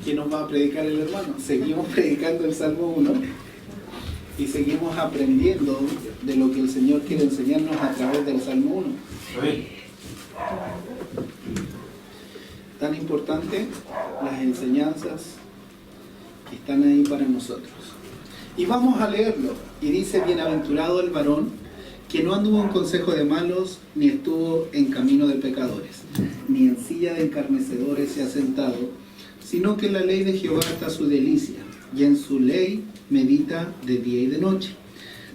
¿Qué nos va a predicar el hermano? Seguimos predicando el Salmo 1 y seguimos aprendiendo de lo que el Señor quiere enseñarnos a través del Salmo 1. Tan importante las enseñanzas que están ahí para nosotros. Y vamos a leerlo. Y dice: bienaventurado el varón que no anduvo en consejo de malos, ni estuvo en camino de pecadores, ni en silla de escarnecedores se ha sentado, sino que en la ley de Jehová está su delicia, y en su ley medita de día y de noche.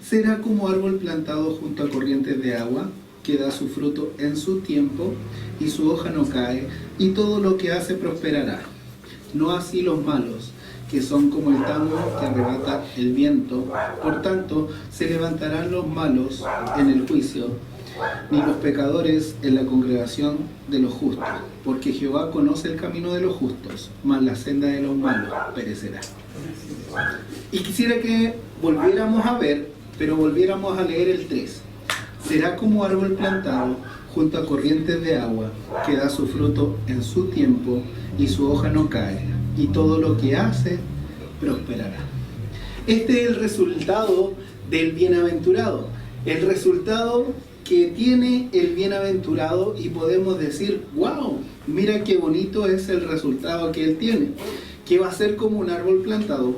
Será como árbol plantado junto a corrientes de agua, que da su fruto en su tiempo, y su hoja no cae, y todo lo que hace prosperará. No así los malos, que son como el tango que arrebata el viento. Por tanto, se levantarán los malos en el juicio, ni los pecadores en la congregación de los justos, porque Jehová conoce el camino de los justos, mas la senda de los malos perecerá. Y quisiera que volviéramos a ver, pero volviéramos a leer el 3. Será como árbol plantado junto a corrientes de agua, que da su fruto en su tiempo, y su hoja no cae, y todo lo que hace prosperará. Este es el resultado del bienaventurado, el resultado que tiene el bienaventurado, y podemos decir: wow, mira qué bonito es el resultado que él tiene, que va a ser como un árbol plantado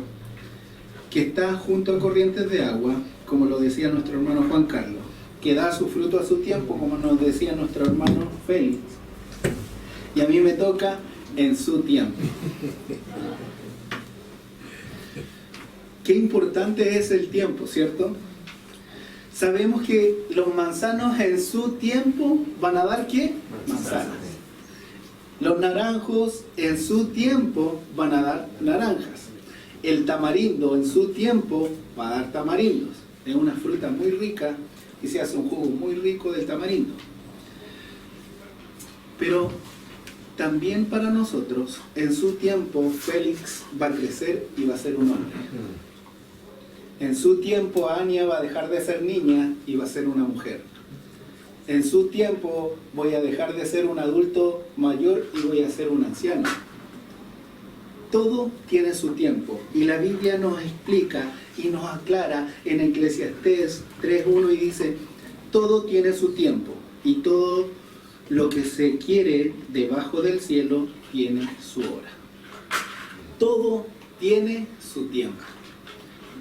que está junto a corrientes de agua, como lo decía nuestro hermano Juan Carlos, que da su fruto a su tiempo, como nos decía nuestro hermano Félix, y a mí me toca en su tiempo. Qué importante es el tiempo, ¿cierto? Sabemos que los manzanos en su tiempo van a dar ¿qué? Manzanas. Los naranjos en su tiempo van a dar naranjas. El tamarindo en su tiempo va a dar tamarindos. Es una fruta muy rica y se hace un jugo muy rico del tamarindo. Pero también para nosotros, en su tiempo, Félix va a crecer y va a ser un hombre. En su tiempo, Ania va a dejar de ser niña y va a ser una mujer. En su tiempo, voy a dejar de ser un adulto mayor y voy a ser un anciano. Todo tiene su tiempo. Y la Biblia nos explica y nos aclara en Eclesiastés 3:1 y dice: todo tiene su tiempo, y todo lo que se quiere debajo del cielo tiene su hora. Todo tiene su tiempo.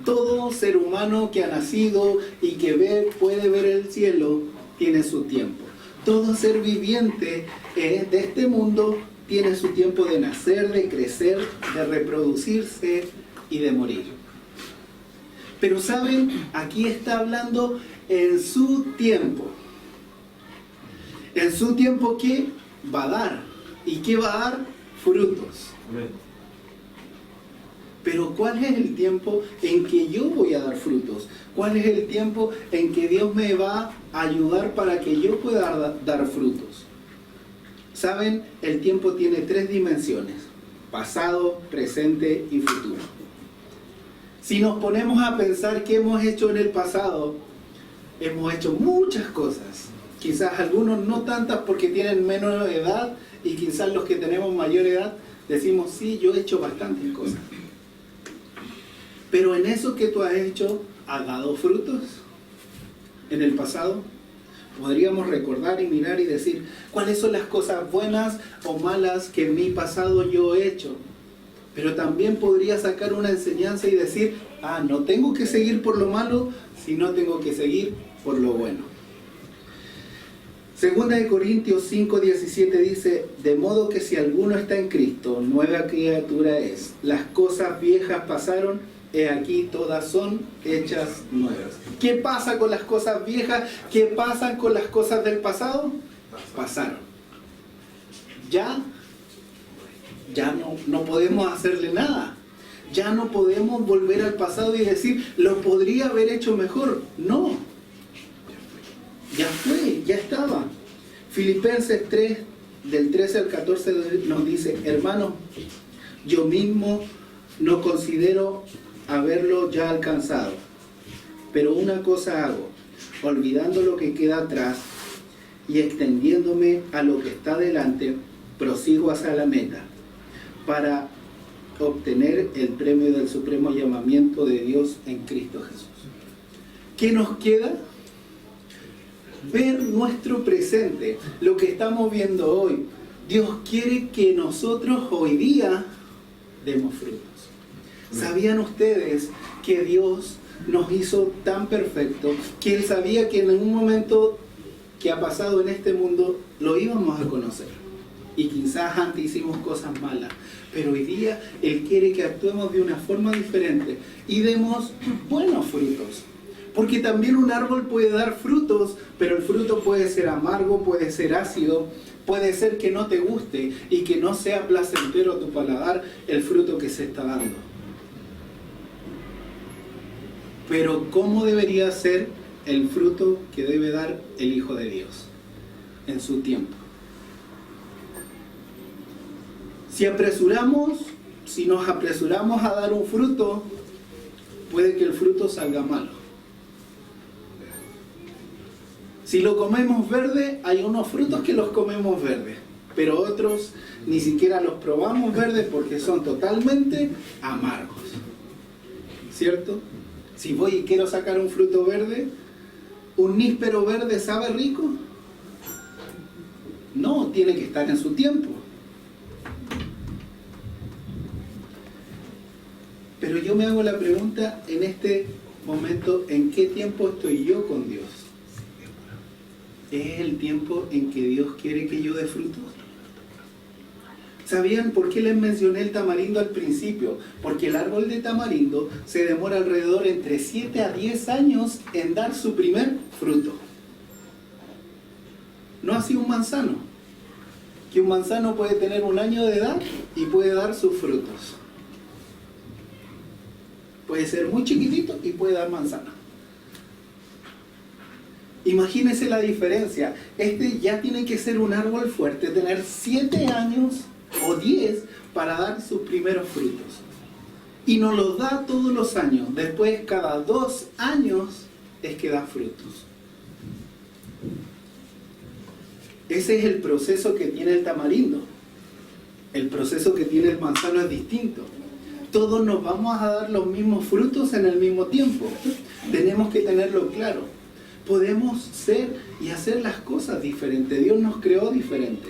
Todo ser humano que ha nacido y que puede ver el cielo tiene su tiempo. Todo ser viviente de este mundo tiene su tiempo de nacer, de crecer, de reproducirse y de morir. Pero ¿saben? Aquí está hablando en su tiempo. En su tiempo, ¿qué va a dar? ¿Y qué va a dar? Frutos. Pero ¿cuál es el tiempo en que yo voy a dar frutos? ¿Cuál es el tiempo en que Dios me va a ayudar para que yo pueda dar frutos? ¿Saben? El tiempo tiene 3 dimensiones: pasado, presente y futuro. Si nos ponemos a pensar qué hemos hecho en el pasado, hemos hecho muchas cosas. Quizás algunos no tantas porque tienen menos edad, y quizás los que tenemos mayor edad decimos: sí, yo he hecho bastantes cosas. Pero en eso que tú has hecho, ¿has dado frutos en el pasado? Podríamos recordar y mirar y decir: ¿cuáles son las cosas buenas o malas que en mi pasado yo he hecho? Pero también podría sacar una enseñanza y decir: no tengo que seguir por lo malo, sino tengo que seguir por lo bueno. Segunda de Corintios 5:17 dice: de modo que si alguno está en Cristo, nueva criatura es. Las cosas viejas pasaron, he aquí todas son hechas nuevas. ¿Qué pasa con las cosas viejas? ¿Qué pasa con las cosas del pasado? Pasaron. Ya no podemos hacerle nada. Ya no podemos volver al pasado y decir: lo podría haber hecho mejor. No. Ya fue, ya estaba. Filipenses 3, del 13 al 14 nos dice: hermanos, yo mismo no considero haberlo ya alcanzado, pero una cosa hago, olvidando lo que queda atrás y extendiéndome a lo que está delante, prosigo hacia la meta, para obtener el premio del supremo llamamiento de Dios en Cristo Jesús. ¿Qué nos queda? Ver nuestro presente, lo que estamos viendo hoy. Dios quiere que nosotros hoy día demos frutos. ¿Sabían ustedes que Dios nos hizo tan perfecto que Él sabía que en algún momento que ha pasado en este mundo lo íbamos a conocer? Y quizás antes hicimos cosas malas, pero hoy día Él quiere que actuemos de una forma diferente y demos buenos frutos. Porque también un árbol puede dar frutos, pero el fruto puede ser amargo, puede ser ácido, puede ser que no te guste y que no sea placentero a tu paladar el fruto que se está dando. Pero ¿cómo debería ser el fruto que debe dar el Hijo de Dios en su tiempo? Si nos apresuramos a dar un fruto, puede que el fruto salga malo. Si lo comemos verde, hay unos frutos que los comemos verdes, pero otros ni siquiera los probamos verdes porque son totalmente amargos. ¿Cierto? Si voy y quiero sacar un fruto verde, ¿un níspero verde sabe rico? No, tiene que estar en su tiempo. Pero yo me hago la pregunta en este momento, ¿en qué tiempo estoy yo con Dios? ¿Es el tiempo en que Dios quiere que yo dé frutos? ¿Sabían por qué les mencioné el tamarindo al principio? Porque el árbol de tamarindo se demora alrededor entre 7 a 10 años en dar su primer fruto. No así un manzano, que un manzano puede tener 1 año de edad y puede dar sus frutos. Puede ser muy chiquitito y puede dar manzana. Imagínense la diferencia. Este ya tiene que ser un árbol fuerte, tener 7 años o 10 para dar sus primeros frutos. Y nos los da todos los años. Después, cada 2 años es que da frutos. Ese es el proceso que tiene el tamarindo. El proceso que tiene el manzano es distinto. Todos nos vamos a dar los mismos frutos en el mismo tiempo. Tenemos que tenerlo claro. Podemos ser y hacer las cosas diferentes. Dios nos creó diferente.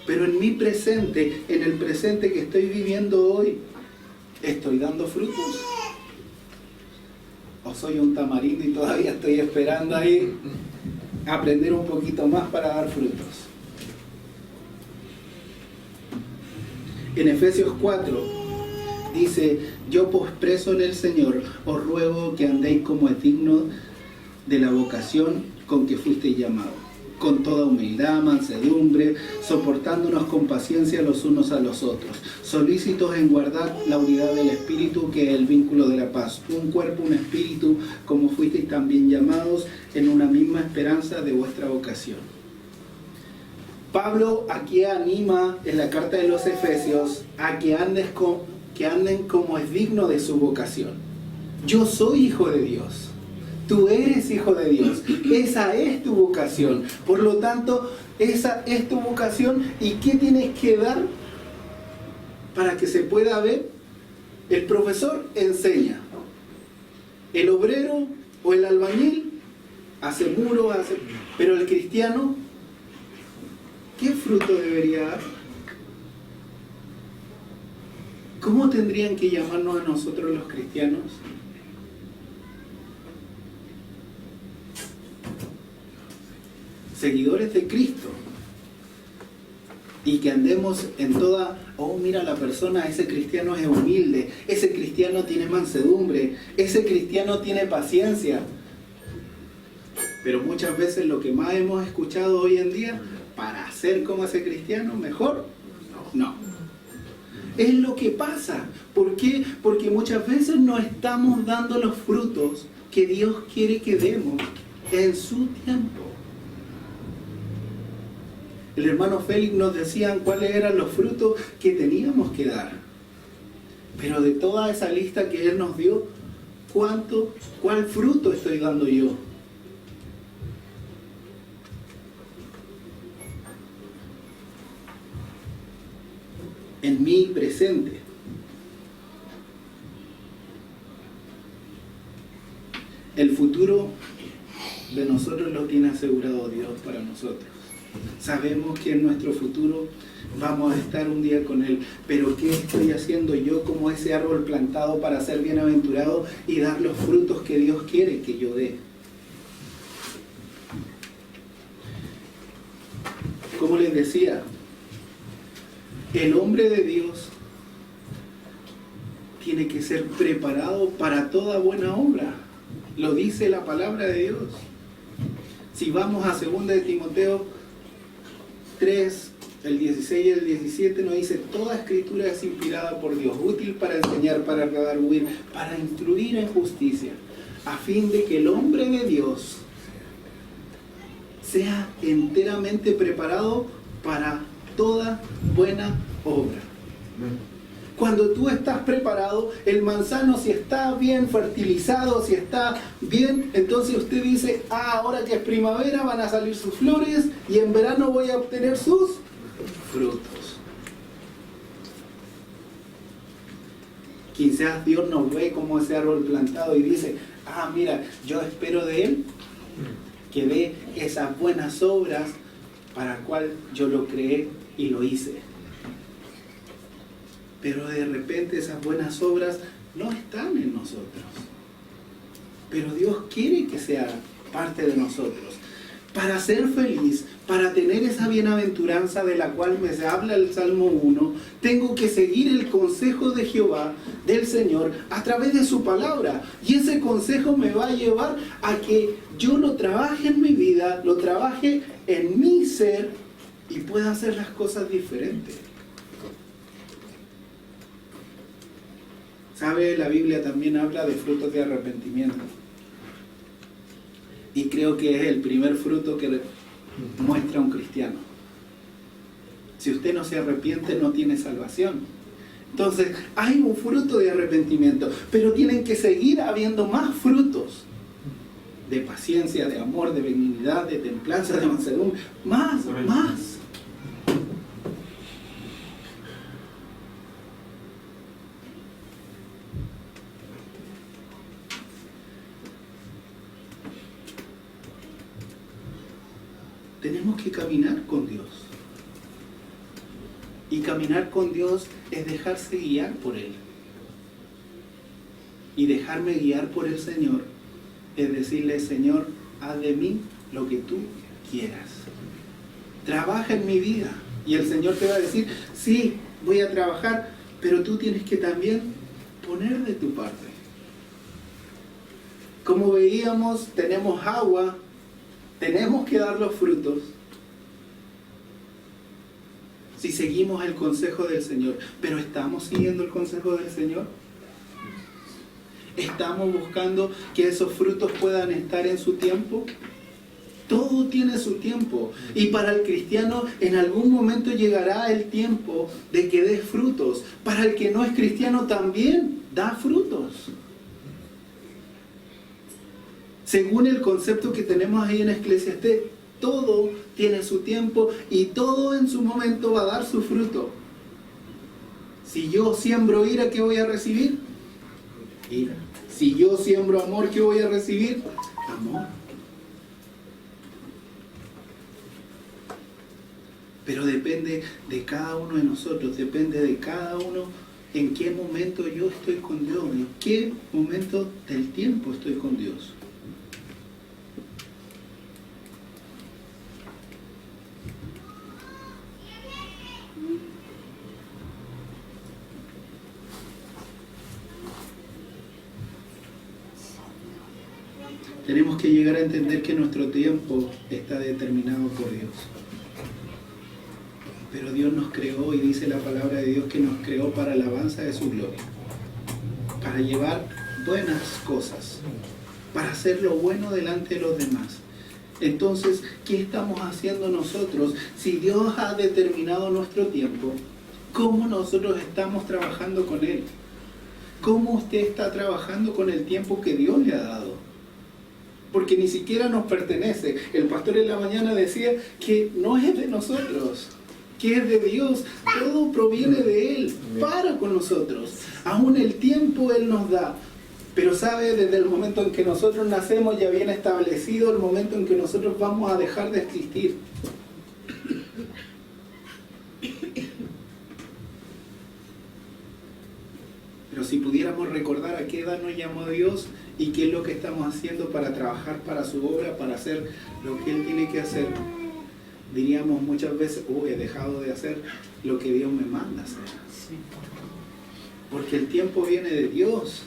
Pero en mi presente, en el presente que estoy viviendo hoy, ¿estoy dando frutos? ¿O soy un tamarindo y todavía estoy esperando ahí aprender un poquito más para dar frutos? En Efesios 4 dice: yo pues preso en el Señor, os ruego que andéis como es digno de la vocación con que fuisteis llamados, con toda humildad, mansedumbre, soportándonos con paciencia los unos a los otros, solícitos en guardar la unidad del Espíritu, que es el vínculo de la paz, un cuerpo, un espíritu, como fuisteis también llamados en una misma esperanza de vuestra vocación. Pablo aquí anima en la carta de los Efesios a que anden como es digno de su vocación. Yo soy hijo de Dios. Tú eres hijo de Dios. Esa es tu vocación. Por lo tanto, esa es tu vocación. ¿Y qué tienes que dar para que se pueda ver? El profesor enseña. El obrero o el albañil hace muros, pero el cristiano, ¿qué fruto debería dar? ¿Cómo tendrían que llamarnos a nosotros los cristianos? Seguidores de Cristo. Y que andemos en toda: oh, mira la persona, ese cristiano es humilde, ese cristiano tiene mansedumbre, ese cristiano tiene paciencia. Pero muchas veces lo que más hemos escuchado hoy en día: para ser como ese cristiano, mejor no. Es lo que pasa. ¿Por qué? Porque muchas veces no estamos dando los frutos que Dios quiere que demos en su tiempo. El hermano Félix nos decía cuáles eran los frutos que teníamos que dar. Pero de toda esa lista que él nos dio, ¿cuál fruto estoy dando yo? en mi presente. El futuro de nosotros lo tiene asegurado Dios para nosotros. Sabemos que en nuestro futuro vamos a estar un día con Él, pero ¿qué estoy haciendo yo como ese árbol plantado para ser bienaventurado y dar los frutos que Dios quiere que yo dé? Como les decía, el hombre de Dios tiene que ser preparado para toda buena obra. Lo dice la palabra de Dios. Si vamos a 2 de Timoteo 3, el 16 y el 17 nos dice: toda escritura es inspirada por Dios, útil para enseñar, para redarguir, para instruir en justicia, a fin de que el hombre de Dios sea enteramente preparado para toda buena obra. Cuando tú estás preparado, el manzano, si está bien fertilizado, si está bien, entonces usted dice: ahora que es primavera van a salir sus flores y en verano voy a obtener sus frutos. Quizás Dios nos ve como ese árbol plantado y dice: mira, yo espero de Él que dé esas buenas obras para cual yo lo creé y lo hice. Pero de repente esas buenas obras no están en nosotros. Pero Dios quiere que sea parte de nosotros. Para ser feliz, para tener esa bienaventuranza de la cual me habla el Salmo 1, tengo que seguir el consejo de Jehová, del Señor, a través de su palabra. Y ese consejo me va a llevar a que yo lo trabaje en mi vida, lo trabaje en mi ser y pueda hacer las cosas diferentes. ¿Sabe? La Biblia también habla de frutos de arrepentimiento. Y creo que es el primer fruto que muestra un cristiano. Si usted no se arrepiente, no tiene salvación. Entonces, hay un fruto de arrepentimiento, pero tienen que seguir habiendo más frutos. De paciencia, de amor, de benignidad, de templanza, de mansedumbre. Más. Tenemos que caminar con Dios. Y caminar con Dios es dejarse guiar por Él. Y dejarme guiar por el Señor es decirle: Señor, haz de mí lo que tú quieras. Trabaja en mi vida. Y el Señor te va a decir: sí, voy a trabajar, pero tú tienes que también poner de tu parte. Como veíamos, tenemos agua, tenemos que dar los frutos si seguimos el consejo del Señor. Pero ¿estamos siguiendo el consejo del Señor? ¿Estamos buscando que esos frutos puedan estar en su tiempo? Todo tiene su tiempo. Y para el cristiano en algún momento llegará el tiempo de que dé frutos. Para el que no es cristiano también da frutos. Según el concepto que tenemos ahí en Eclesiastés, todo tiene su tiempo y todo en su momento va a dar su fruto. Si yo siembro ira, ¿qué voy a recibir? Ira. Si yo siembro amor, ¿qué voy a recibir? Amor. Pero depende de cada uno de nosotros, depende de cada uno en qué momento yo estoy con Dios, en qué momento del tiempo estoy con Dios. Tenemos que llegar a entender que nuestro tiempo está determinado por Dios. Pero Dios nos creó, y dice la palabra de Dios que nos creó para alabanza de su gloria. Para llevar buenas cosas. Para hacer lo bueno delante de los demás. Entonces, ¿qué estamos haciendo nosotros? Si Dios ha determinado nuestro tiempo, ¿cómo nosotros estamos trabajando con Él? ¿Cómo usted está trabajando con el tiempo que Dios le ha dado? Porque ni siquiera nos pertenece. El pastor en la mañana decía que no es de nosotros. que es de Dios, todo proviene de Él, para con nosotros. Aún el tiempo Él nos da. Pero sabe, desde el momento en que nosotros nacemos ya viene establecido el momento en que nosotros vamos a dejar de existir. Pero si pudiéramos recordar a qué edad nos llamó Dios y qué es lo que estamos haciendo para trabajar para su obra, para hacer lo que Él tiene que hacer, diríamos muchas veces, he dejado de hacer lo que Dios me manda hacer. Porque el tiempo viene de Dios.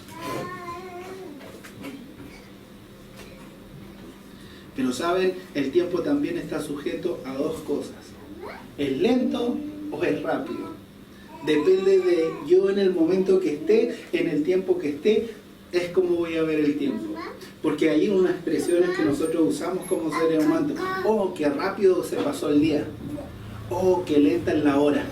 Pero saben, el tiempo también está sujeto a dos cosas. ¿Es lento o es rápido? Depende de yo en el momento que esté, en el tiempo que esté, es como voy a ver el tiempo. Porque hay unas expresiones que nosotros usamos como seres humanos. Oh, qué rápido se pasó el día. Oh, qué lenta es la hora.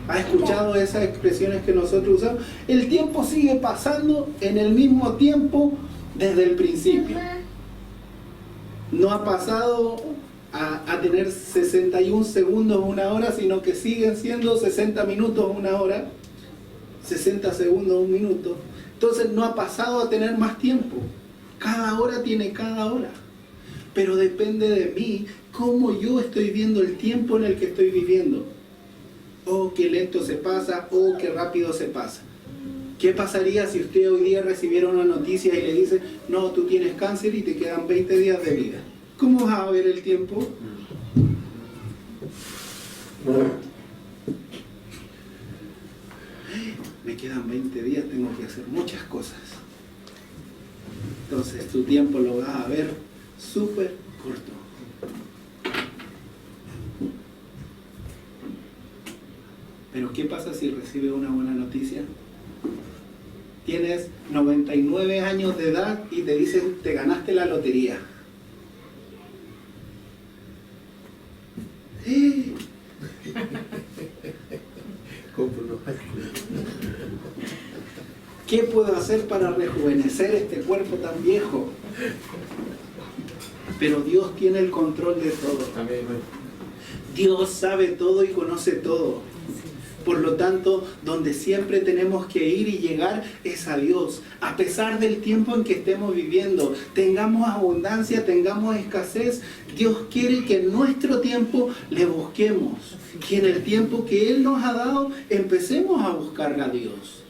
¿Ha escuchado esas expresiones que nosotros usamos? El tiempo sigue pasando en el mismo tiempo desde el principio. No ha pasado a tener 61 segundos o una hora, sino que siguen siendo 60 minutos o una hora, 60 segundos o un minuto. Entonces no ha pasado a tener más tiempo. Cada hora tiene cada hora. Pero depende de mí cómo yo estoy viendo el tiempo en el que estoy viviendo. Oh, qué lento se pasa, oh, qué rápido se pasa. ¿Qué pasaría si usted hoy día recibiera una noticia y le dice, no, tú tienes cáncer y te quedan 20 días de vida? ¿Cómo vas a ver el tiempo? Me quedan 20 días, tengo que hacer muchas cosas. Entonces tu tiempo lo vas a ver súper corto. Pero ¿qué pasa si recibes una buena noticia? Tienes 99 años de edad y te dicen, te ganaste la lotería. ¿Qué puedo hacer para rejuvenecer este cuerpo tan viejo? Pero Dios tiene el control de todo. Dios sabe todo y conoce todo. Por lo tanto, donde siempre tenemos que ir y llegar es a Dios. A pesar del tiempo en que estemos viviendo, tengamos abundancia, tengamos escasez, Dios quiere que en nuestro tiempo le busquemos. Que en el tiempo que Él nos ha dado, empecemos a buscar a Dios.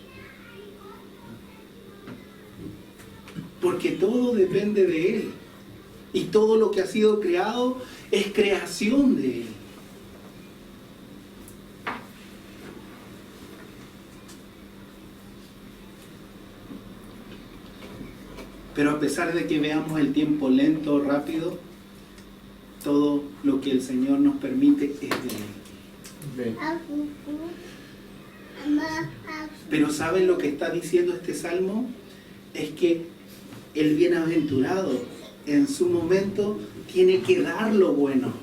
Porque todo depende de Él. Y todo lo que ha sido creado es creación de Él. Pero a pesar de que veamos el tiempo lento o rápido, todo lo que el Señor nos permite es de Él. Pero ¿saben lo que está diciendo este salmo? Es que el bienaventurado en su momento tiene que dar lo bueno.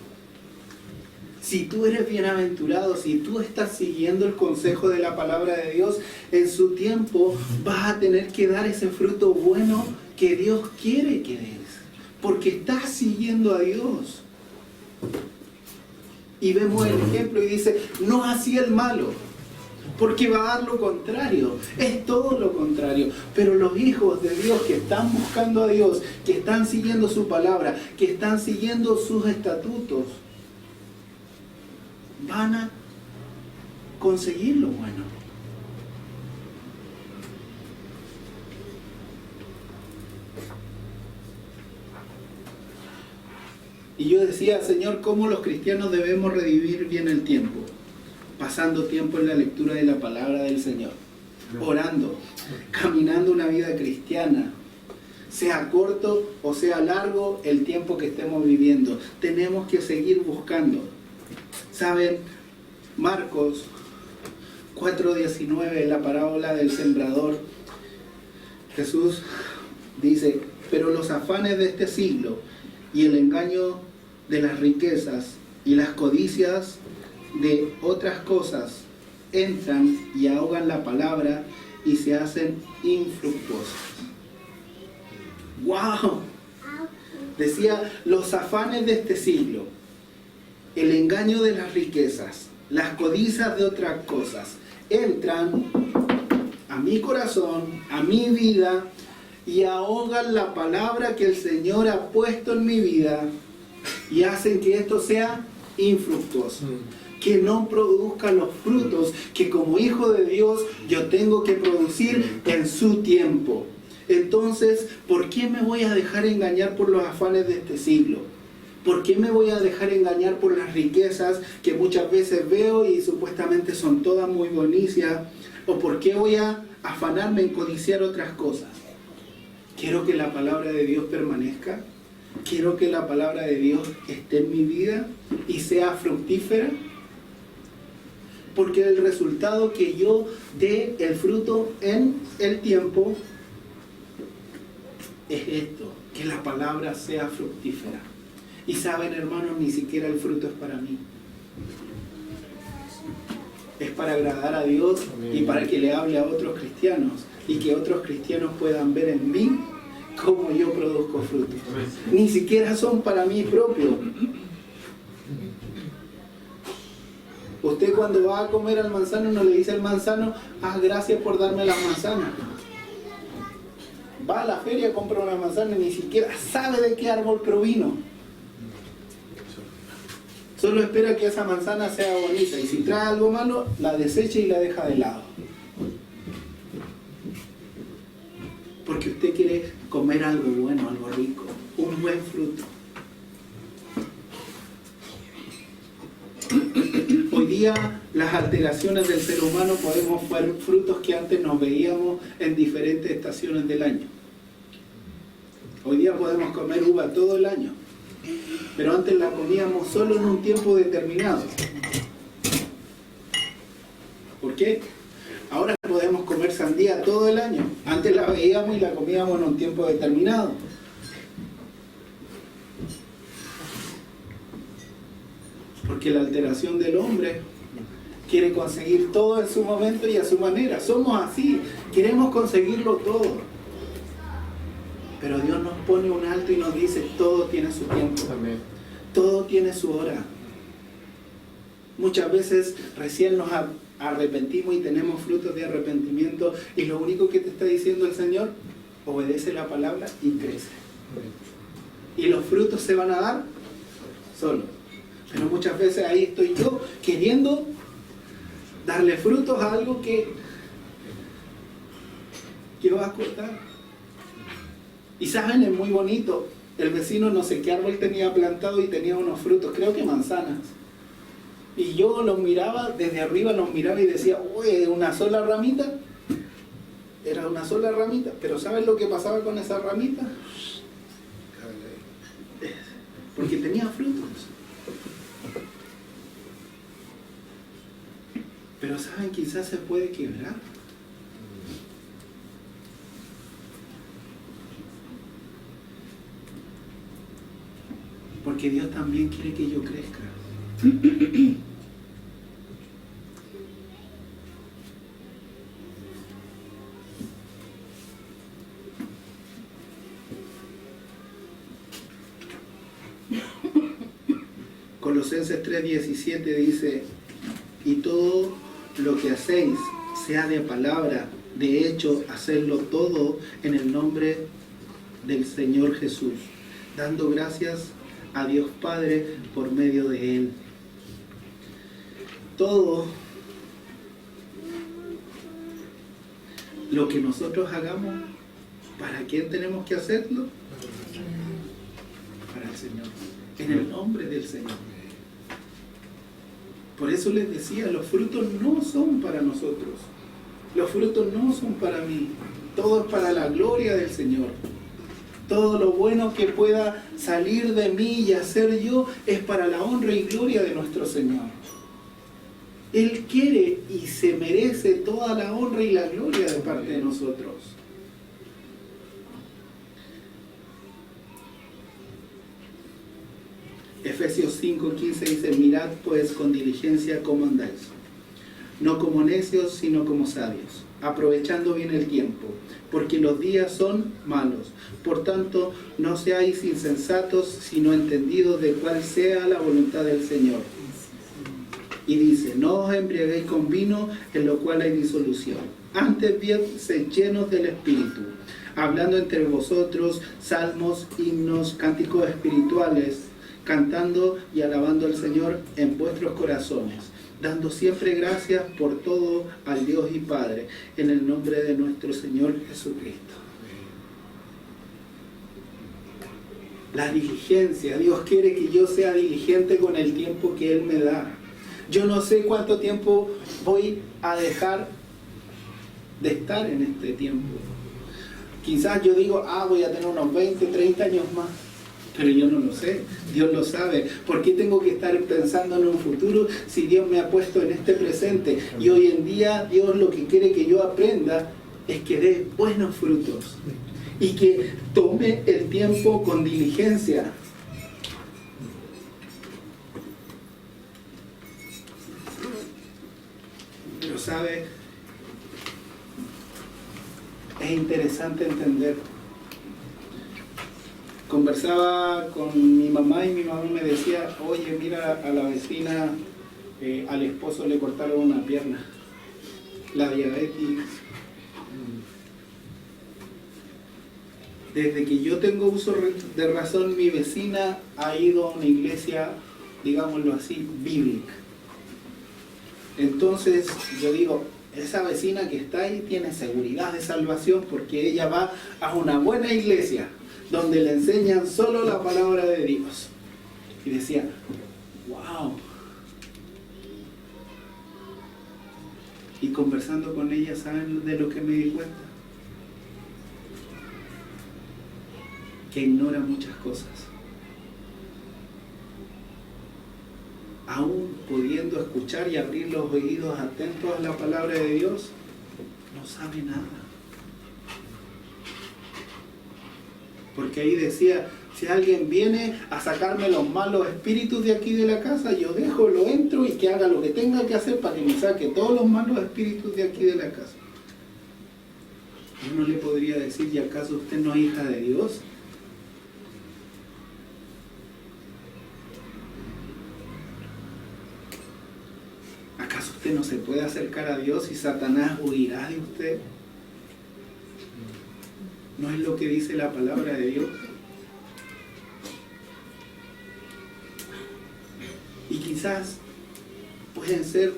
Si tú eres bienaventurado, si tú estás siguiendo el consejo de la palabra de Dios, en su tiempo vas a tener que dar ese fruto bueno que Dios quiere que des, porque estás siguiendo a Dios. Y vemos el ejemplo y dice, no así el malo, porque va a dar lo contrario, es todo lo contrario. Pero los hijos de Dios que están buscando a Dios, que están siguiendo su palabra, que están siguiendo sus estatutos, van a conseguir lo bueno. Y yo decía, Señor, ¿cómo los cristianos debemos revivir bien el tiempo? Pasando tiempo en la lectura de la palabra del Señor, orando, caminando una vida cristiana, sea corto o sea largo el tiempo que estemos viviendo. Tenemos que seguir buscando. ¿Saben? Marcos 4:19, la parábola del sembrador, Jesús dice, pero los afanes de este siglo y el engaño de las riquezas y las codicias de otras cosas entran y ahogan la palabra y se hacen infructuosas. ¡Wow! Decía, los afanes de este siglo. el engaño de las riquezas, las codicias de otras cosas, entran a mi corazón, a mi vida, y ahogan la palabra que el Señor ha puesto en mi vida y hacen que esto sea infructuoso, que no produzca los frutos que como hijo de Dios yo tengo que producir en su tiempo. Entonces, ¿por qué me voy a dejar engañar por los afanes de este siglo? ¿Por qué me voy a dejar engañar por las riquezas que muchas veces veo y supuestamente son todas muy bonitas? ¿O por qué voy a afanarme en codiciar otras cosas? Quiero que la palabra de Dios permanezca. Quiero que la palabra de Dios esté en mi vida y sea fructífera. Porque el resultado que yo dé el fruto en el tiempo es esto, que la palabra sea fructífera. Y saben, hermanos, ni siquiera el fruto es para mí. Es para agradar a Dios y para que le hable a otros cristianos y que otros cristianos puedan ver en mí cómo yo produzco frutos. Ni siquiera son para mí propio. Usted cuando va a comer al manzano no le dice al manzano, gracias por darme las manzanas. Va a la feria, compra una manzana y ni siquiera sabe de qué árbol provino. Solo espera que esa manzana sea bonita y si trae algo malo, la desecha y la deja de lado. Porque usted quiere comer algo bueno, algo rico, un buen fruto. Hoy día las alteraciones del ser humano podemos ver frutos que antes nos veíamos en diferentes estaciones del año. Hoy día podemos comer uva todo el año, pero antes la comíamos solo en un tiempo determinado. ¿Por qué? Ahora podemos comer sandía todo el año. Antes la veíamos y la comíamos en un tiempo determinado. Porque la alteración del hombre quiere conseguir todo en su momento y a su manera. Somos así, queremos conseguirlo todo. Pero Dios nos pone un alto y nos dice, todo tiene su tiempo. Amén. Todo tiene su hora. Muchas veces recién nos arrepentimos y tenemos frutos de arrepentimiento y lo único que te está diciendo el Señor, obedece la palabra y crece. Y los frutos se van a dar solos. Pero muchas veces ahí estoy yo queriendo darle frutos a algo que va a cortar. Y saben, es muy bonito. El vecino no sé qué árbol tenía plantado y tenía unos frutos, creo que manzanas. Y yo los miraba, desde arriba los miraba y decía, uy, una sola ramita. Era una sola ramita. Pero ¿saben lo que pasaba con esa ramita? Porque tenía frutos. Pero ¿saben? Quizás se puede quebrar. Porque Dios también quiere que yo crezca. Colosenses 3:17 dice, y todo lo que hacéis, sea de palabra, de hecho, hacedlo todo en el nombre del Señor Jesús, dando gracias a Dios Padre por medio de Él. Todo lo que nosotros hagamos, ¿para quién tenemos que hacerlo? Para el Señor, en el nombre del Señor. Por eso les decía, los frutos no son para nosotros, los frutos no son para mí, todo es para la gloria del Señor. Todo lo bueno que pueda salir de mí y hacer yo es para la honra y gloria de nuestro Señor. Él quiere y se merece toda la honra y la gloria de parte de nosotros. Efesios 5:15 dice, mirad pues con diligencia cómo andáis, no como necios, sino como sabios, aprovechando bien el tiempo, porque los días son malos. Por tanto, no seáis insensatos, sino entendidos de cuál sea la voluntad del Señor. Y dice, no os embriaguéis con vino, en lo cual hay disolución. Antes bien, sed llenos del Espíritu, hablando entre vosotros salmos, himnos, cánticos espirituales, cantando y alabando al Señor en vuestros corazones, dando siempre gracias por todo al Dios y Padre, en el nombre de nuestro Señor Jesucristo. La diligencia. Dios quiere que yo sea diligente con el tiempo que Él me da. Yo no sé cuánto tiempo voy a dejar de estar en este tiempo. Quizás yo digo, voy a tener unos 20, 30 años más. Pero yo no lo sé, Dios lo sabe. ¿Por qué tengo que estar pensando en un futuro si Dios me ha puesto en este presente? Y hoy en día Dios lo que quiere que yo aprenda es que dé buenos frutos y que tome el tiempo con diligencia. Pero sabe, es interesante entender. Conversaba con mi mamá y mi mamá me decía, oye, mira, a la vecina, al esposo le cortaron una pierna, la diabetes. Desde que yo tengo uso de razón, mi vecina ha ido a una iglesia, digámoslo así, bíblica. Entonces yo digo, esa vecina que está ahí tiene seguridad de salvación porque ella va a una buena iglesia donde le enseñan solo la palabra de Dios. Y decía, wow. Y conversando con ella, ¿saben de lo que me di cuenta? Que ignora muchas cosas. Aún pudiendo escuchar y abrir los oídos atentos a la palabra de Dios, no sabe nada. Porque ahí decía, si alguien viene a sacarme los malos espíritus de aquí de la casa, yo dejo, lo entro y que haga lo que tenga que hacer para que me saque todos los malos espíritus de aquí de la casa. Uno le podría decir, ¿y acaso usted no es hija de Dios? ¿Acaso usted no se puede acercar a Dios y Satanás huirá de usted? ¿No es lo que dice la palabra de Dios? Y quizás pueden ser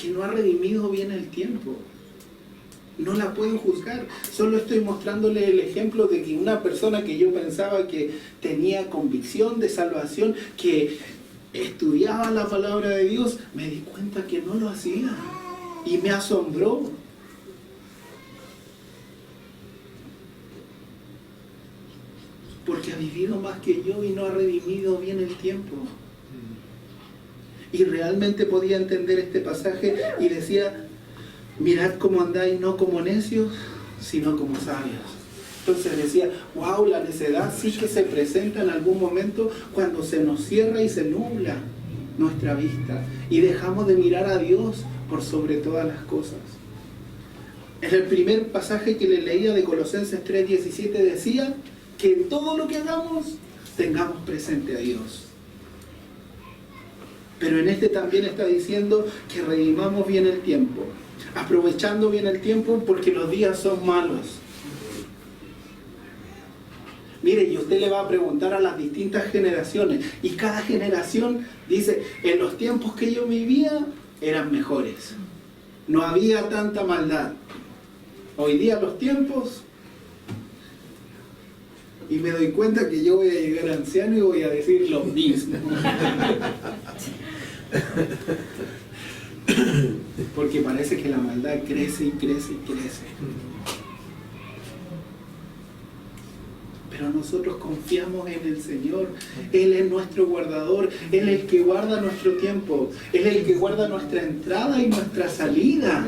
que no ha redimido bien el tiempo. No la puedo juzgar. Solo estoy mostrándole el ejemplo de que una persona que yo pensaba que tenía convicción de salvación, que estudiaba la palabra de Dios, me di cuenta que no lo hacía. Y me asombró. Porque ha vivido más que yo y no ha redimido bien el tiempo. Y realmente podía entender este pasaje y decía, mirad cómo andáis, no como necios, sino como sabios. Entonces decía, wow, la necedad sí que se presenta en algún momento cuando se nos cierra y se nubla nuestra vista y dejamos de mirar a Dios por sobre todas las cosas. En el primer pasaje que le leía de Colosenses 3:17 decía que en todo lo que hagamos tengamos presente a Dios. Pero en este también está diciendo que redimamos bien el tiempo, aprovechando bien el tiempo porque los días son malos. Mire, y usted le va a preguntar a las distintas generaciones, y cada generación dice, en los tiempos que yo vivía eran mejores, no había tanta maldad. Hoy día los tiempos, y me doy cuenta que yo voy a llegar anciano y voy a decir lo mismo. Porque parece que la maldad crece y crece y crece. Pero nosotros confiamos en el Señor. Él es nuestro guardador. Él es el que guarda nuestro tiempo. Él es el que guarda nuestra entrada y nuestra salida.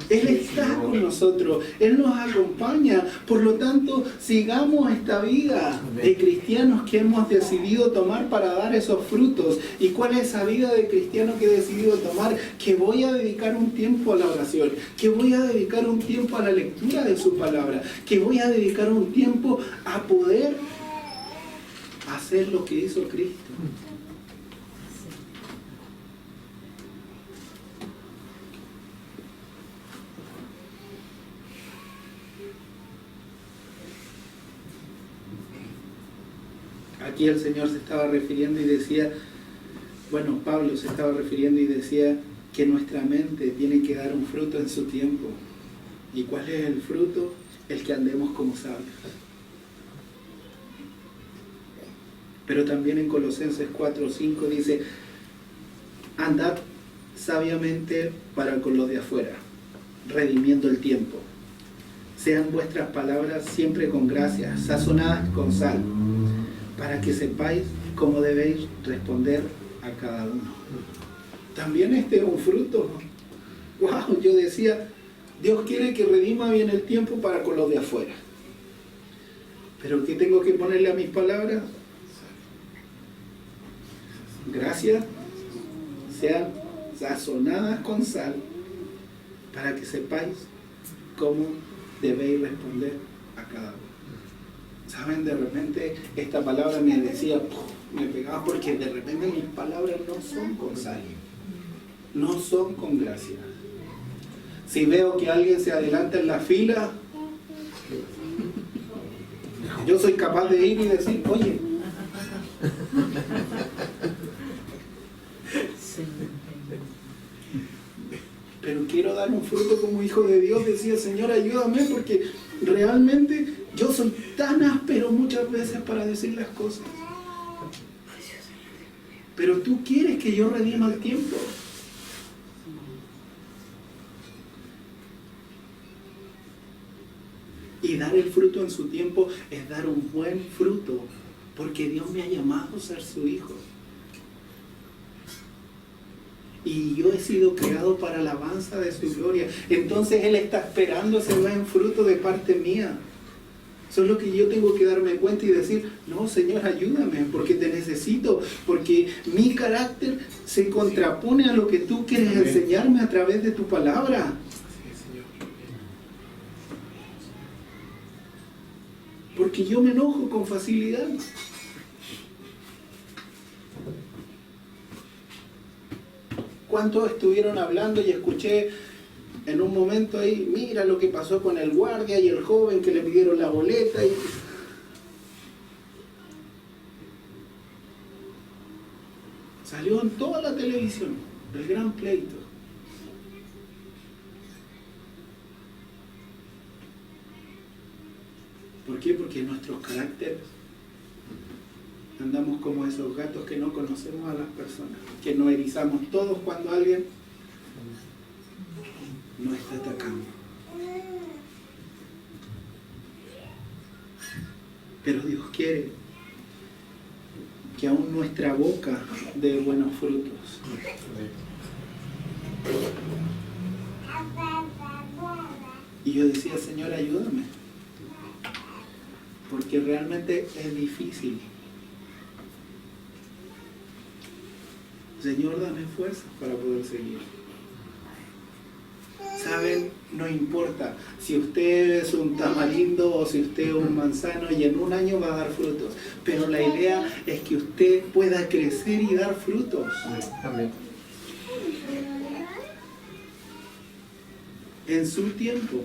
Él está con nosotros, Él nos acompaña. Por lo tanto, sigamos esta vida de cristianos que hemos decidido tomar para dar esos frutos. ¿Y cuál es esa vida de cristiano que he decidido tomar? Que voy a dedicar un tiempo a la oración, que voy a dedicar un tiempo a la lectura de su palabra, que voy a dedicar un tiempo a poder hacer lo que hizo Cristo. Aquí el Señor se estaba refiriendo y decía, bueno, Pablo se estaba refiriendo y decía que nuestra mente tiene que dar un fruto en su tiempo. ¿Y cuál es el fruto? El que andemos como sabios. Pero también en Colosenses 4:5 dice, andad sabiamente para con los de afuera, redimiendo el tiempo. Sean vuestras palabras siempre con gracia, sazonadas con sal, para que sepáis cómo debéis responder a cada uno. También este es un fruto. Wow, yo decía, Dios quiere que redima bien el tiempo para con los de afuera. ¿Pero qué tengo que ponerle a mis palabras? Gracias, sean sazonadas con sal, para que sepáis cómo debéis responder a cada uno. ¿Saben? De repente esta palabra me decía, me pegaba porque de repente mis palabras no son con sal, no son con gracia. Si veo que alguien se adelanta en la fila, yo soy capaz de ir y decir, oye, pero quiero dar un fruto como hijo de Dios. Decía, Señor, ayúdame, porque realmente yo soy tan áspero muchas veces para decir las cosas. Pero tú quieres que yo redima el tiempo. Y dar el fruto en su tiempo es dar un buen fruto, porque Dios me ha llamado a ser su hijo. Y yo he sido creado para la alabanza de su gloria. Entonces Él está esperando ese buen fruto de parte mía. Eso es lo que yo tengo que darme cuenta y decir, no, Señor, ayúdame, porque te necesito, porque mi carácter se contrapone a lo que tú quieres enseñarme a través de tu palabra. Porque yo me enojo con facilidad. ¿Cuántos estuvieron hablando y escuché en un momento ahí, mira lo que pasó con el guardia y el joven que le pidieron la boleta? Y salió en toda la televisión, el gran pleito. ¿Por qué? Porque nuestros caracteres andamos como esos gatos que no conocemos a las personas, que nos erizamos todos cuando alguien nos está atacando. Pero Dios quiere que aún nuestra boca dé buenos frutos. Y yo decía, Señor, ayúdame, porque realmente es difícil. Señor, dame fuerzas para poder seguir. ¿Saben? No importa si usted es un tamarindo o si usted es un manzano, y en un año va a dar frutos. Pero la idea es que usted pueda crecer y dar frutos. Amén. En su tiempo.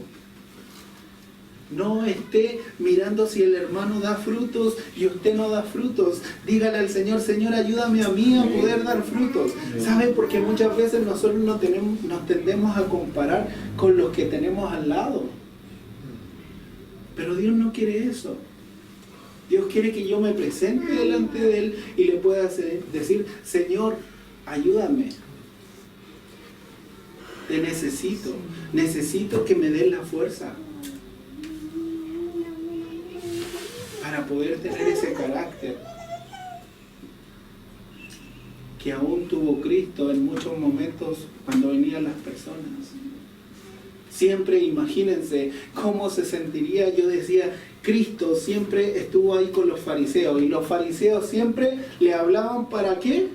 No esté mirando si el hermano da frutos y usted no da frutos. Dígale al Señor, Señor, ayúdame a mí a poder dar frutos. ¿Sabe? Porque muchas veces nosotros nos tendemos a comparar con los que tenemos al lado. Pero Dios no quiere eso. Dios quiere que yo me presente delante de Él y le pueda decir, Señor, ayúdame. Te necesito. Necesito que me des la fuerza para poder tener ese carácter que aún tuvo Cristo en muchos momentos cuando venían las personas. Siempre imagínense cómo se sentiría. Yo decía, Cristo siempre estuvo ahí con los fariseos, y los fariseos siempre le hablaban ¿para qué?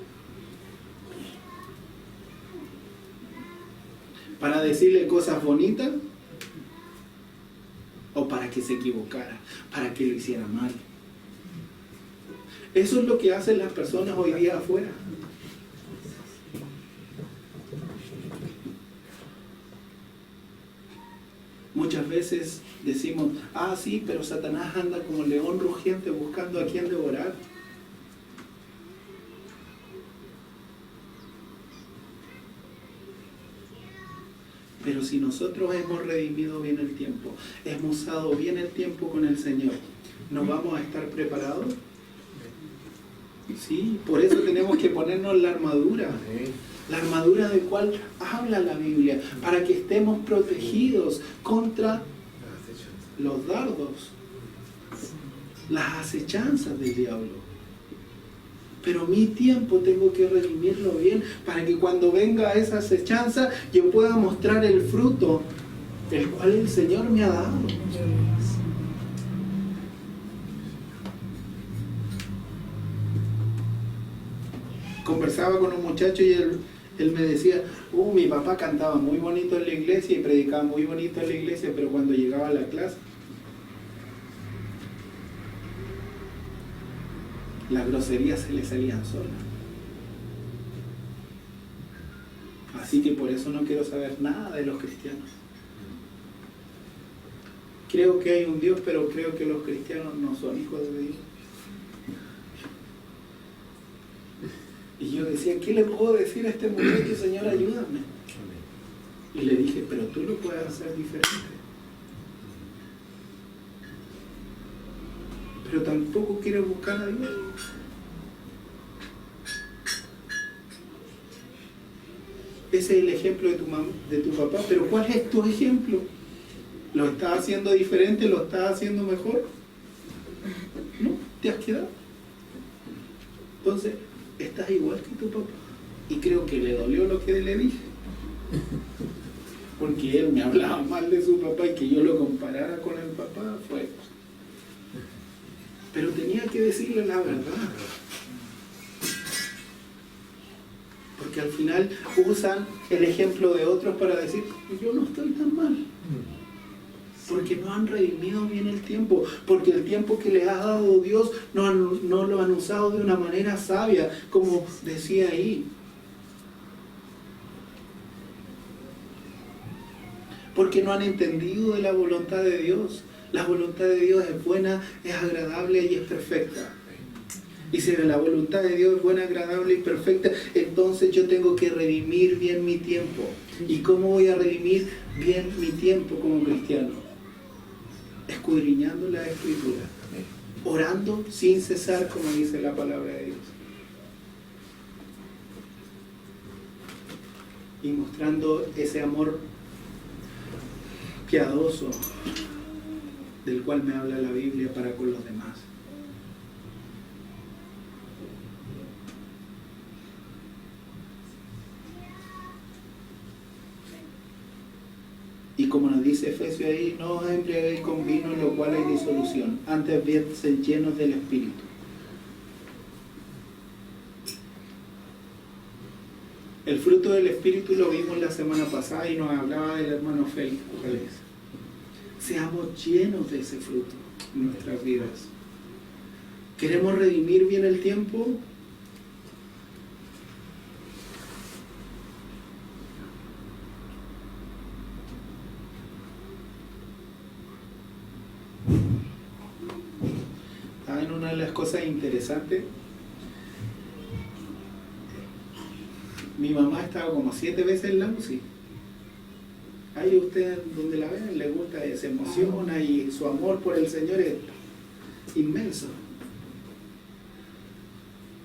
¿Para decirle cosas bonitas? ¿O para que se equivocara? ¿Para que lo hiciera mal? Eso es lo que hacen las personas hoy día afuera. Muchas veces decimos, ah sí, pero Satanás anda como león rugiente buscando a quien devorar. Pero si nosotros hemos redimido bien el tiempo, hemos usado bien el tiempo con el Señor, ¿no vamos a estar preparados? Sí, por eso tenemos que ponernos la armadura de cual habla la Biblia, para que estemos protegidos contra los dardos, las acechanzas del diablo. Pero mi tiempo tengo que redimirlo bien, para que cuando venga esa acechanza yo pueda mostrar el fruto, el cual el Señor me ha dado. Conversaba con un muchacho y él me decía, mi papá cantaba muy bonito en la iglesia y predicaba muy bonito en la iglesia, pero cuando llegaba a la clase, las groserías se le salían solas. Así que por eso no quiero saber nada de los cristianos. Creo que hay un Dios, pero creo que los cristianos no son hijos de Dios. Y yo decía, ¿qué le puedo decir a este muchacho? Señor, ayúdame. Y le dije, pero tú lo puedes hacer diferente. Pero tampoco quieres buscar a Dios. Ese es el ejemplo de tu papá, pero ¿cuál es tu ejemplo? ¿Lo estás haciendo diferente? ¿Lo estás haciendo mejor? ¿No? ¿Te has quedado? Entonces, estás igual que tu papá. Y creo que le dolió lo que le dije. Porque él me hablaba mal de su papá y que yo lo comparara con el papá fue... Pero tenía que decirle la verdad. Porque al final usan el ejemplo de otros para decir, yo no estoy tan mal. Porque no han redimido bien el tiempo, porque el tiempo que les ha dado Dios no lo han usado de una manera sabia, como decía ahí. Porque no han entendido de la voluntad de Dios. La voluntad de Dios es buena, es agradable y es perfecta. Y si la voluntad de Dios es buena, agradable y perfecta, entonces yo tengo que redimir bien mi tiempo. ¿Y cómo voy a redimir bien mi tiempo como cristiano? Escudriñando la Escritura, orando sin cesar, como dice la palabra de Dios, y mostrando ese amor piadoso del cual me habla la Biblia para con los demás. Y como nos dice Efesios ahí, no os embriaguéis con vino en lo cual hay disolución, antes bien sed llenos del Espíritu. El fruto del Espíritu lo vimos la semana pasada y nos hablaba del hermano Félix. Seamos llenos de ese fruto en nuestras vidas. ¿Queremos redimir bien el tiempo? ¿Saben una de las cosas interesantes? Mi mamá estaba como 7 veces en la UCI. Ahí usted donde la ven le gusta, se emociona y su amor por el Señor es inmenso.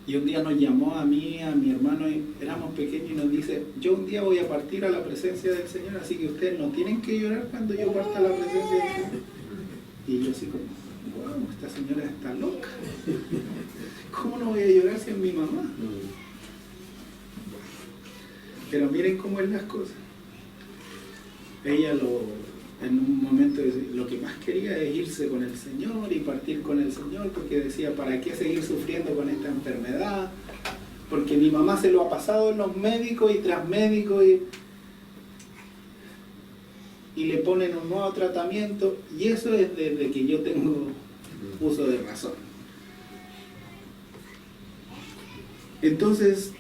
Y un día nos llamó a mí, a mi hermano, éramos pequeños, y nos dice, yo un día voy a partir a la presencia del Señor, así que ustedes no tienen que llorar cuando yo parta a la presencia del Señor. Y yo así como, wow, esta señora está loca. ¿Cómo no voy a llorar si es mi mamá? Pero miren cómo es las cosas. ella en un momento lo que más quería es irse con el Señor y partir con el Señor, porque decía, ¿para qué seguir sufriendo con esta enfermedad? Porque mi mamá se lo ha pasado en los médicos y tras médicos y le ponen un nuevo tratamiento, y eso es desde que yo tengo uso de razón. Entonces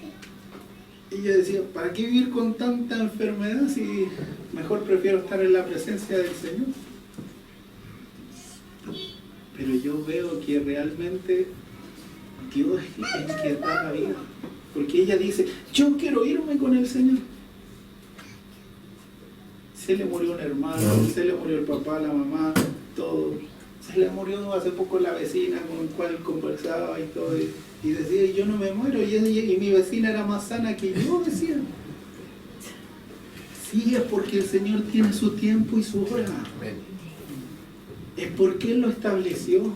ella decía, ¿para qué vivir con tanta enfermedad si mejor prefiero estar en la presencia del Señor? Pero yo veo que realmente Dios es el que da la vida, porque ella dice, yo quiero irme con el Señor. Se le murió un hermano, se le murió el papá, la mamá, todo. Se le murió hace poco la vecina con la cual conversaba y todo. Y decía, yo no me muero, y mi vecina era más sana que yo, decía. Sí, es porque el Señor tiene su tiempo y su hora. Es porque Él lo estableció.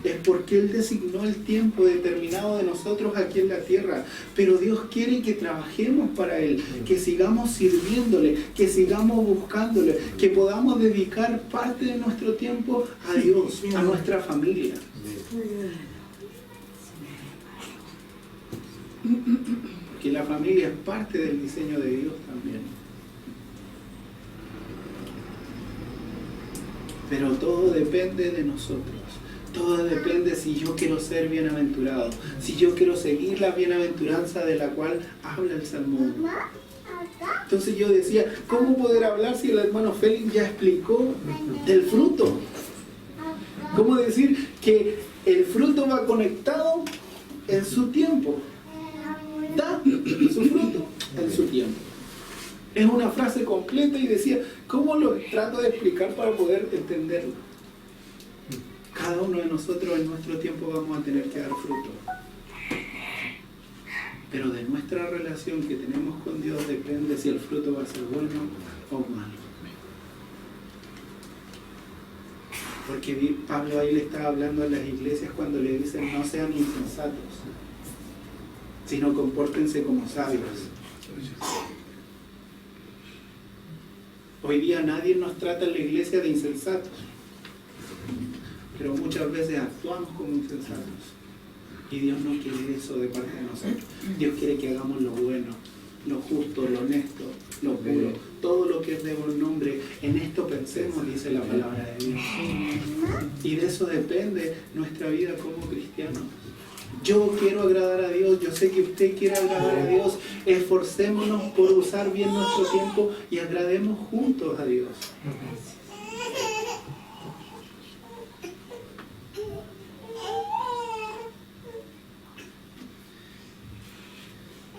Es porque Él designó el tiempo determinado de nosotros aquí en la tierra. Pero Dios quiere que trabajemos para Él, que sigamos sirviéndole, que sigamos buscándole, que podamos dedicar parte de nuestro tiempo a Dios, a nuestra familia. Porque la familia es parte del diseño de Dios también. Pero todo depende de nosotros. Todo depende si yo quiero ser bienaventurado, si yo quiero seguir la bienaventuranza de la cual habla el Salmo 1. Entonces yo decía, ¿cómo poder hablar si el hermano Félix ya explicó del fruto? ¿Cómo decir que el fruto va conectado en su tiempo? Da su fruto en su tiempo. Es una frase completa y decía, ¿cómo lo trato de explicar para poder entenderlo? Cada uno de nosotros en nuestro tiempo vamos a tener que dar fruto. Pero de nuestra relación que tenemos con Dios depende si el fruto va a ser bueno o malo. Porque Pablo ahí le estaba hablando a las iglesias cuando le dicen no sean insensatos, sino compórtense como sabios. Hoy día nadie nos trata en la iglesia de insensatos, pero muchas veces actuamos como insensatos. Y Dios no quiere eso de parte de nosotros. Dios quiere que hagamos lo bueno, lo justo, lo honesto, lo puro, todo lo que es de buen nombre. En esto pensemos, dice la palabra de Dios. Y de eso depende nuestra vida como cristianos. Yo quiero agradar a Dios, yo sé que usted quiere agradar a Dios. Esforcémonos por usar bien nuestro tiempo y agrademos juntos a Dios.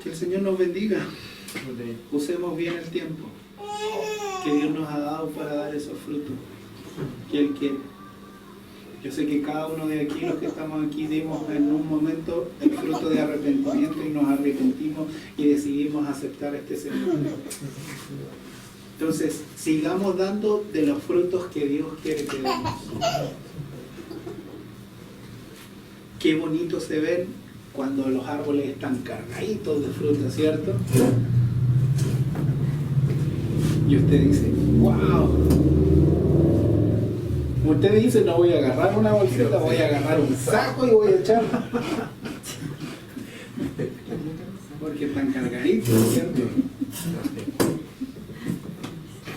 Que el Señor nos bendiga. Usemos bien el tiempo que Dios nos ha dado para dar esos frutos que Él quiere. Yo sé que cada uno de aquí, los que estamos aquí, dimos en un momento el fruto de arrepentimiento y nos arrepentimos y decidimos aceptar a este Señor. Entonces, sigamos dando de los frutos que Dios quiere que demos. Qué bonito se ven cuando los árboles están cargaditos de fruta, ¿cierto? Y usted dice, ¡wow! Usted dice, no voy a agarrar una bolsita, voy a agarrar un saco y voy a echar. Porque están cargaditos, ¿cierto?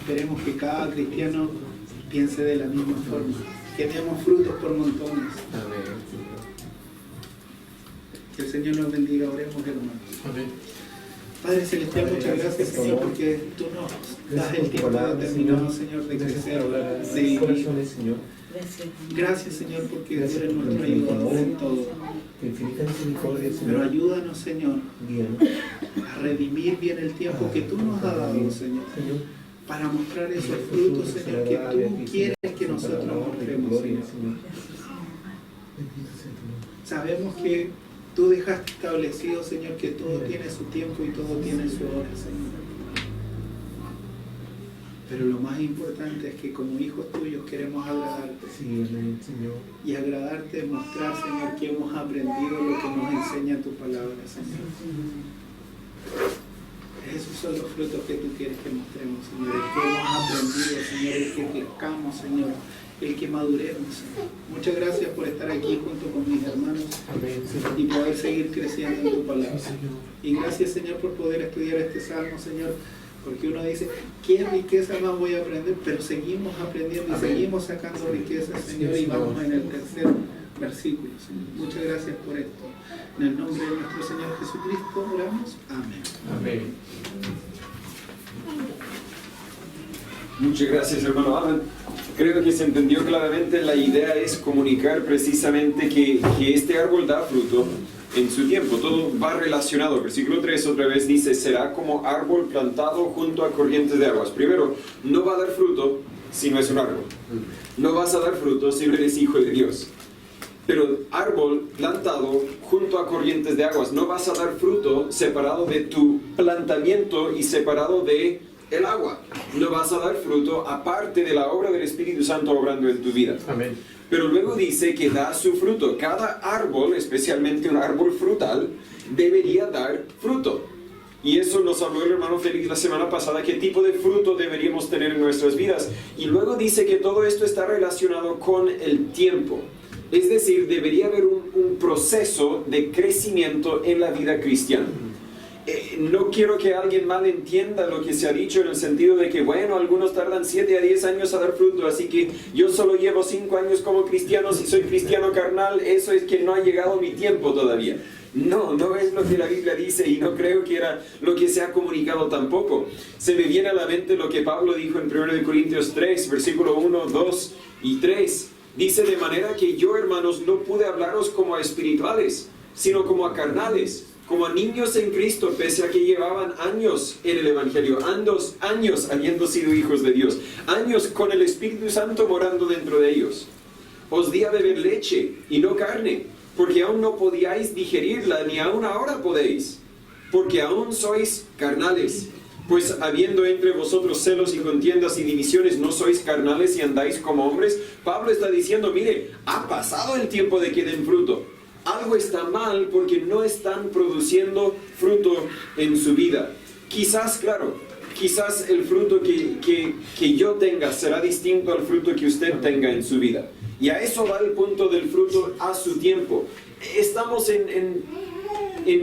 Esperemos que cada cristiano piense de la misma forma, que demos frutos por montones. Que el Señor nos bendiga, oremos, hermanos. Padre Celestial, muchas gracias, Señor, porque tú nos das el tiempo determinado, Señor, de crecer, de vivir. Gracias, Señor, porque tú eres nuestro ayudador en todo. Pero ayúdanos, Señor, a redimir bien el tiempo que tú nos has dado, Señor, para mostrar esos frutos, Señor, que tú quieres que nosotros mostremos, Señor. Sabemos que tú dejaste establecido, Señor, que todo tiene su tiempo y todo tiene su hora, Señor. Pero lo más importante es que como hijos tuyos queremos agradarte. Y agradarte es mostrar, Señor, que hemos aprendido lo que nos enseña tu palabra, Señor. Esos son los frutos que tú quieres que mostremos, Señor. Que hemos Señor, el que crezcamos, Señor, el que maduremos, Señor. Muchas gracias por estar aquí junto con mis hermanos y poder seguir creciendo en tu palabra. Y gracias, Señor, por poder estudiar este salmo, Señor, porque uno dice, ¿qué riqueza más voy a aprender? Pero seguimos aprendiendo y seguimos sacando riquezas, Señor, y vamos en el tercer versículo, Señor. Muchas gracias por esto. En el nombre de nuestro Señor Jesucristo oramos. Amén. Amén. Muchas gracias, hermano Alan. Creo que se entendió claramente. La idea es comunicar precisamente que este árbol da fruto en su tiempo. Todo va relacionado. Versículo 3 otra vez dice, será como árbol plantado junto a corrientes de aguas. Primero, no va a dar fruto si no es un árbol. No vas a dar fruto si no eres hijo de Dios. Pero árbol plantado junto a corrientes de aguas, no vas a dar fruto separado de tu plantamiento y separado de el agua. No vas a dar fruto aparte de la obra del Espíritu Santo obrando en tu vida. Amén. Pero luego dice que da su fruto. Cada árbol, especialmente un árbol frutal, debería dar fruto. Y eso nos habló el hermano Félix la semana pasada, qué tipo de fruto deberíamos tener en nuestras vidas. Y luego dice que todo esto está relacionado con el tiempo. Es decir, debería haber un proceso de crecimiento en la vida cristiana. No quiero que alguien mal entienda lo que se ha dicho en el sentido de que, bueno, algunos tardan 7 a 10 años a dar fruto, así que yo solo llevo 5 años como cristiano, si soy cristiano carnal, eso es que no ha llegado mi tiempo todavía. No, no es lo que la Biblia dice y no creo que era lo que se ha comunicado tampoco. Se me viene a la mente lo que Pablo dijo en 1 Corintios 3, versículo 1, 2 y 3. Dice, de manera que yo, hermanos, no pude hablaros como a espirituales, sino como a carnales, como a niños en Cristo, pese a que llevaban años en el Evangelio, años habiendo sido hijos de Dios, años con el Espíritu Santo morando dentro de ellos. Os di a beber leche y no carne, porque aún no podíais digerirla, ni aún ahora podéis, porque aún sois carnales. Pues habiendo entre vosotros celos y contiendas y divisiones, ¿no sois carnales y andáis como hombres? Pablo está diciendo, mire, ha pasado el tiempo de que den fruto. Algo está mal porque no están produciendo fruto en su vida. Quizás, claro, quizás el fruto que yo tenga será distinto al fruto que usted tenga en su vida. Y a eso va el punto del fruto a su tiempo. Estamos en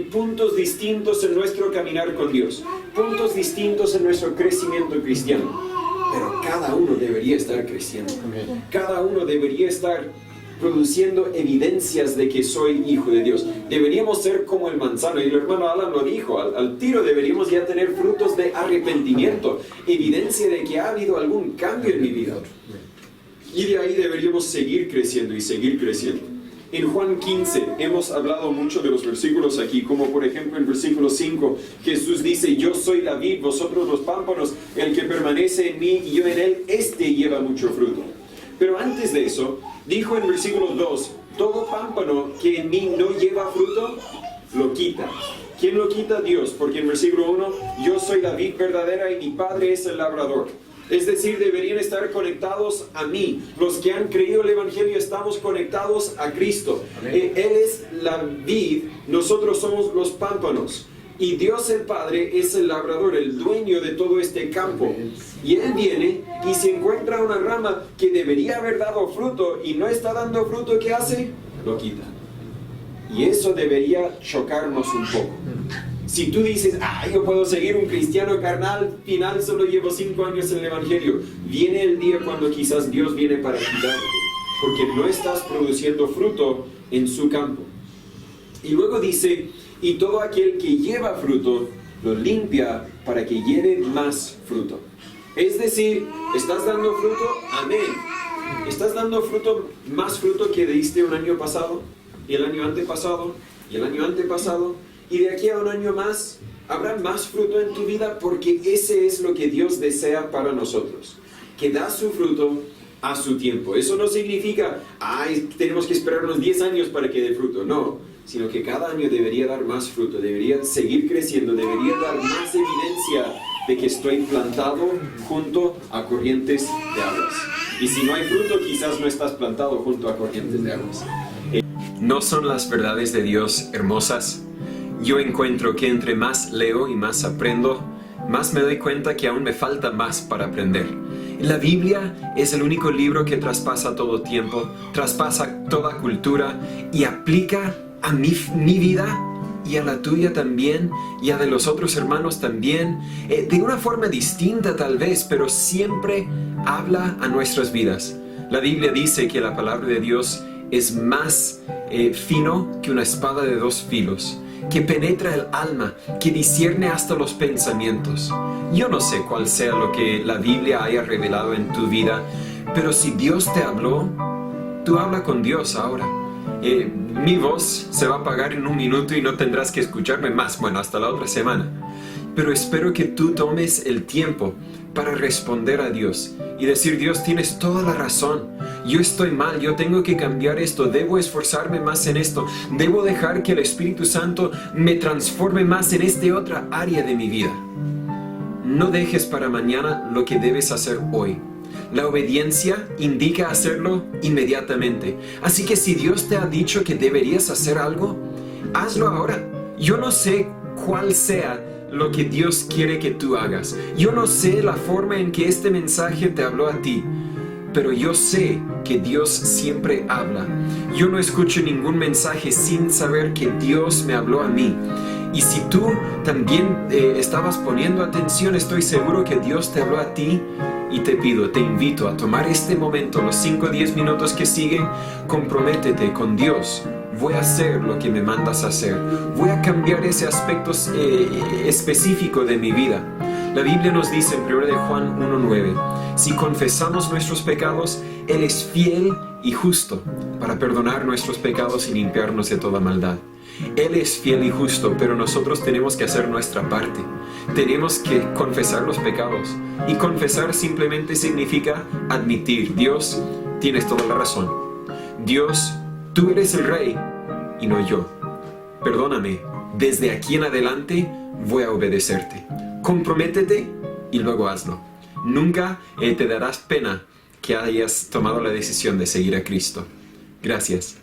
puntos distintos en nuestro caminar con Dios, puntos distintos en nuestro crecimiento cristiano, pero cada uno debería estar creciendo, cada uno debería estar produciendo evidencias de que soy hijo de Dios. Deberíamos ser como el manzano, y el hermano Alan lo dijo, al tiro deberíamos ya tener frutos de arrepentimiento, evidencia de que ha habido algún cambio en mi vida, y de ahí deberíamos seguir creciendo y seguir creciendo. En Juan 15 hemos hablado mucho de los versículos aquí, como por ejemplo en versículo 5, Jesús dice, yo soy la vid, vosotros los pámpanos, el que permanece en mí y yo en él, este lleva mucho fruto. Pero antes de eso, dijo en versículo 2, todo pámpano que en mí no lleva fruto, lo quita. ¿Quién lo quita? Dios, porque en versículo 1, yo soy la vid verdadera y mi Padre es el labrador. Es decir, deberían estar conectados a mí. Los que han creído el Evangelio estamos conectados a Cristo. Él es la vid, nosotros somos los pámpanos. Y Dios el Padre es el labrador, el dueño de todo este campo. Y Él viene y se encuentra una rama que debería haber dado fruto y no está dando fruto, ¿qué hace? Lo quita. Y eso debería chocarnos un poco. Si tú dices, yo puedo seguir un cristiano carnal, final solo llevo 5 años en el Evangelio, viene el día cuando quizás Dios viene para quitarte, porque no estás produciendo fruto en su campo. Y luego dice, y todo aquel que lleva fruto, lo limpia para que lleve más fruto. Es decir, ¿estás dando fruto? Amén. ¿Estás dando fruto, más fruto que diste un año pasado, y el año antepasado, y el año antepasado? Y de aquí a un año más, habrá más fruto en tu vida, porque ese es lo que Dios desea para nosotros, que da su fruto a su tiempo. Eso no significa, tenemos que esperar unos 10 años para que dé fruto, no, sino que cada año debería dar más fruto, debería seguir creciendo, debería dar más evidencia de que estoy plantado junto a corrientes de aguas. Y si no hay fruto, quizás no estás plantado junto a corrientes de aguas. ¿No son las verdades de Dios hermosas? Yo encuentro que entre más leo y más aprendo, más me doy cuenta que aún me falta más para aprender. La Biblia es el único libro que traspasa todo tiempo, traspasa toda cultura y aplica a mi vida y a la tuya también, y a de los otros hermanos también, de una forma distinta tal vez, pero siempre habla a nuestras vidas. La Biblia dice que la palabra de Dios es más fino que una espada de dos filos, que penetra el alma, que discierne hasta los pensamientos. Yo no sé cuál sea lo que la Biblia haya revelado en tu vida, pero si Dios te habló, tú habla con Dios ahora. Mi voz se va a apagar en un minuto y no tendrás que escucharme más, bueno, hasta la otra semana. Pero espero que tú tomes el tiempo para responder a Dios y decir: Dios, tienes toda la razón, yo estoy mal, yo tengo que cambiar esto, debo esforzarme más en esto, debo dejar que el Espíritu Santo me transforme más en esta otra área de mi vida. No dejes para mañana lo que debes hacer hoy. La obediencia indica hacerlo inmediatamente. Así que si Dios te ha dicho que deberías hacer algo, hazlo ahora. Yo no sé cuál sea lo que Dios quiere que tú hagas. Yo no sé la forma en que este mensaje te habló a ti, pero yo sé que Dios siempre habla. Yo no escucho ningún mensaje sin saber que Dios me habló a mí. Y si tú también estabas poniendo atención, estoy seguro que Dios te habló a ti. Y te invito a tomar este momento, los 5 o 10 minutos que siguen, comprométete con Dios. Voy a hacer lo que me mandas a hacer. Voy a cambiar ese aspecto específico de mi vida. La Biblia nos dice en 1 de Juan 1:9, si confesamos nuestros pecados, Él es fiel y justo para perdonar nuestros pecados y limpiarnos de toda maldad. Él es fiel y justo, pero nosotros tenemos que hacer nuestra parte. Tenemos que confesar los pecados. Y confesar simplemente significa admitir: Dios, tienes toda la razón. Dios, tú eres el Rey y no yo. Perdóname, desde aquí en adelante voy a obedecerte. Comprométete y luego hazlo. Nunca te darás pena que hayas tomado la decisión de seguir a Cristo. Gracias.